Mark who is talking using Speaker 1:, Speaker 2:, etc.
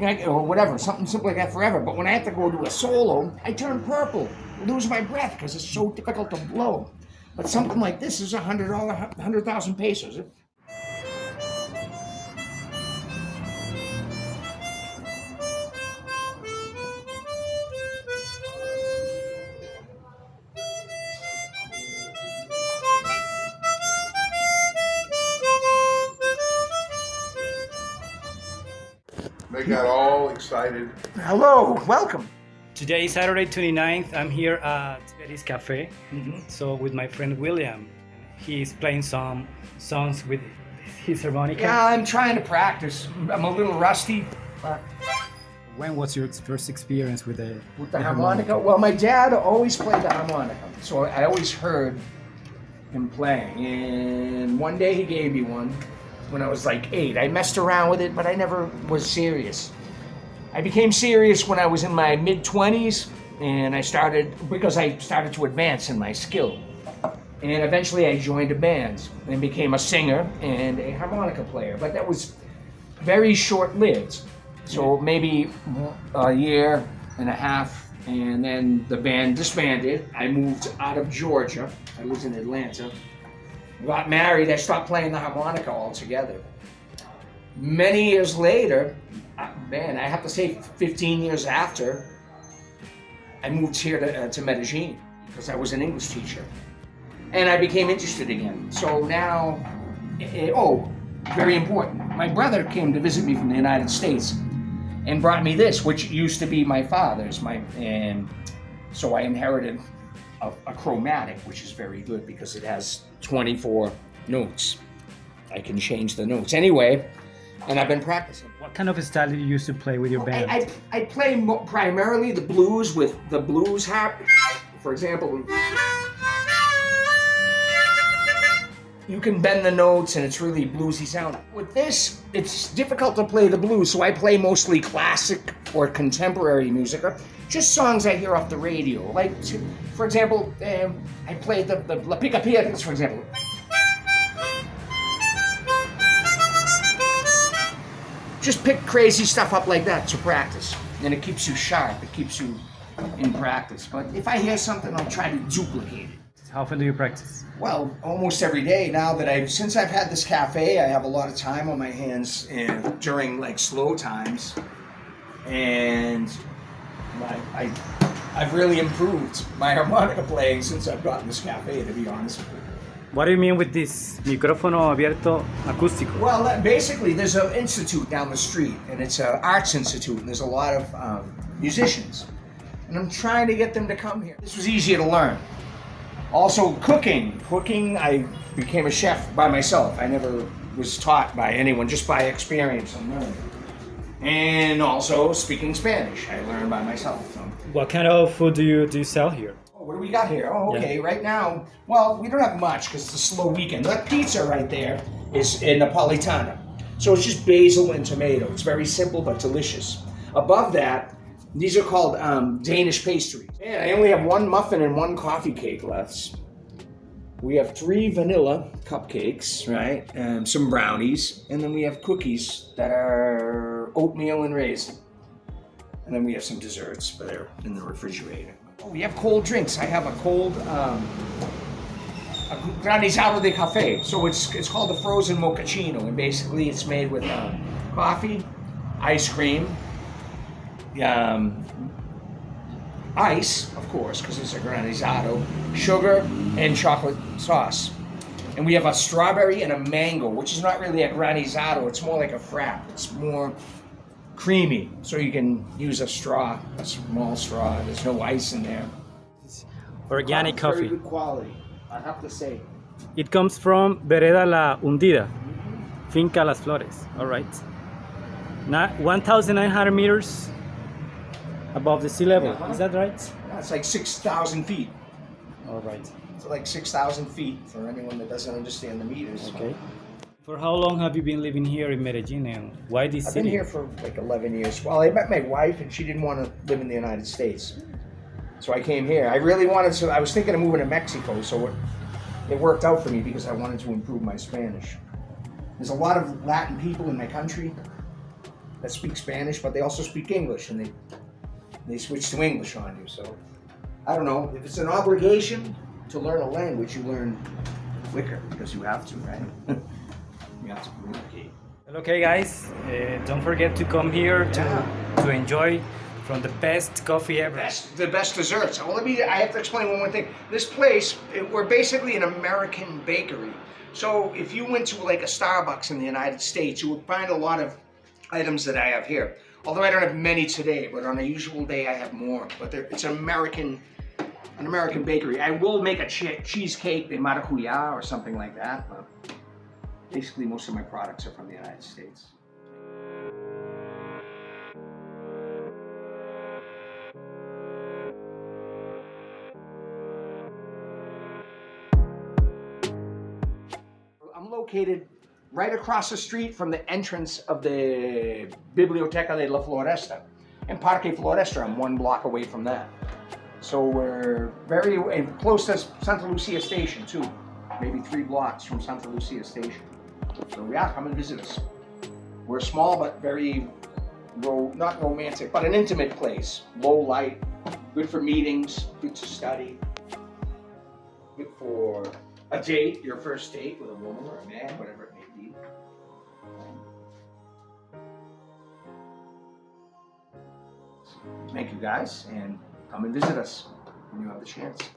Speaker 1: or whatever, something simple like that forever. But when I have to go do a solo, I turn purple, lose my breath because it's so difficult to blow. But something like this is $100, 100,000 pesos.
Speaker 2: They got all excited.
Speaker 1: Hello, welcome.
Speaker 3: Today is Saturday 29th. I'm here at Eddie's Café. So with my friend William, he's playing some songs with his harmonica.
Speaker 1: Yeah, I'm trying to practice. I'm a little rusty.
Speaker 3: When was your first experience with the
Speaker 1: Harmonica? Well, my dad always played the harmonica, so I always heard him playing. And one day he gave me one when I was like 8. I messed around with it, but I never was serious. I became serious when I was in my mid-20s, and I started to advance in my skill. And eventually I joined a band and became a singer and a harmonica player, but that was very short-lived. So maybe a year and a half, and then the band disbanded. I moved out of Georgia. I was in Atlanta. Got married. I stopped playing the harmonica altogether. Many years later, man, I have to say 15 years after, I moved here to Medellin because I was an English teacher. And I became interested again. So now, very important. My brother came to visit me from the United States and brought me this, which used to be my father's. And so I inherited a chromatic, which is very good because it has 24 notes. I can change the notes. Anyway, and I've been practicing.
Speaker 3: What kind of style did you used to play with your band?
Speaker 1: I play primarily the blues with the blues harp. For example, you can bend the notes and it's really bluesy sound. With this, it's difficult to play the blues, so I play mostly classic or contemporary music, or just songs I hear off the radio. Like, for example, I played the La Pica Piedras, for example. Just pick crazy stuff up like that to practice, and it keeps you sharp, it keeps you in practice. But if I hear something, I'll try to duplicate it.
Speaker 3: How often do you practice?
Speaker 1: Well, almost every day now that since I've had this cafe, I have a lot of time on my hands during like slow times, and I've really improved my harmonica playing since I've gotten this cafe, to be honest with you.
Speaker 3: What do you mean with this micrófono abierto acústico?
Speaker 1: Well, basically, there's an institute down the street, and it's an arts institute, and there's a lot of musicians, and I'm trying to get them to come here. This was easier to learn. Also, cooking, I became a chef by myself. I never was taught by anyone, just by experience and learning. And also speaking Spanish, I learned by myself. So.
Speaker 3: What kind of food do you sell here?
Speaker 1: Oh, what do we got here? Oh, okay,
Speaker 3: Yeah.
Speaker 1: Right now, well, we don't have much because it's a slow weekend. That pizza right there is a Napolitana. So it's just basil and tomato. It's very simple but delicious. Above that, these are called Danish pastries. And I only have one muffin and one coffee cake left. We have 3 vanilla cupcakes, right? And some brownies. And then we have cookies that are oatmeal and raisin. And then we have some desserts, but they're in the refrigerator. Oh, we have cold drinks. I have a cold a granizado de café. So it's called a frozen mochaccino. And basically it's made with coffee, ice cream, ice, of course, because it's a granizado, sugar, and chocolate sauce. And we have a strawberry and a mango, which is not really a granizado, it's more like a frap. It's more creamy, so you can use a straw, a small straw. There's no ice in there.
Speaker 3: Organic coffee.
Speaker 1: Very good quality, I have to say.
Speaker 3: It comes from Vereda La Hundida, Finca Las Flores. All right. 1,900 meters above the sea level.
Speaker 1: Uh-huh.
Speaker 3: Is that right?
Speaker 1: Yeah, it's like 6,000 feet.
Speaker 3: All right.
Speaker 1: It's like 6,000 feet for anyone that doesn't understand the meters.
Speaker 3: Okay. For how long have you been living here in Medellin, and why this
Speaker 1: I've
Speaker 3: city?
Speaker 1: been here for like 11 years. Well, I met my wife and she didn't want to live in the United States. So I came here. I really wanted to, I was thinking of moving to Mexico, so it worked out for me because I wanted to improve my Spanish. There's a lot of Latin people in my country, that speak Spanish, but they also speak English, and they switch to English on you. So I don't know if it's an obligation to learn a language, you learn quicker because you have to, right? You have to communicate.
Speaker 3: Okay, guys, don't forget to come here to enjoy from the best coffee ever.
Speaker 1: The best desserts. Well, I have to explain one more thing. This place, we're basically an American bakery. So if you went to like a Starbucks in the United States, you would find a lot of items that I have here. Although I don't have many today, but on a usual day I have more. But it's an American bakery. I will make a cheesecake de maracuyá or something like that. But basically, most of my products are from the United States. I'm located right across the street from the entrance of the Biblioteca de la Floresta. And Parque Floresta, I'm 1 block away from that. So we're very close to Santa Lucia Station too. Maybe 3 blocks from Santa Lucia Station. So yeah, come and visit us. We're small but very, not romantic, but an intimate place. Low light, good for meetings, good to study. Good for a date, your first date with a woman or a man, whatever it may be. Thank you guys, and come and visit us when you have the chance.